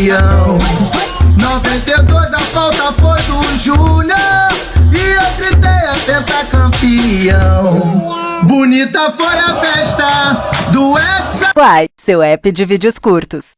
campeão. 92 a falta foi do Júnior e eu gritei é pentacampeão. Bonita foi a festa do Hexa. Uai, seu app de vídeos curtos.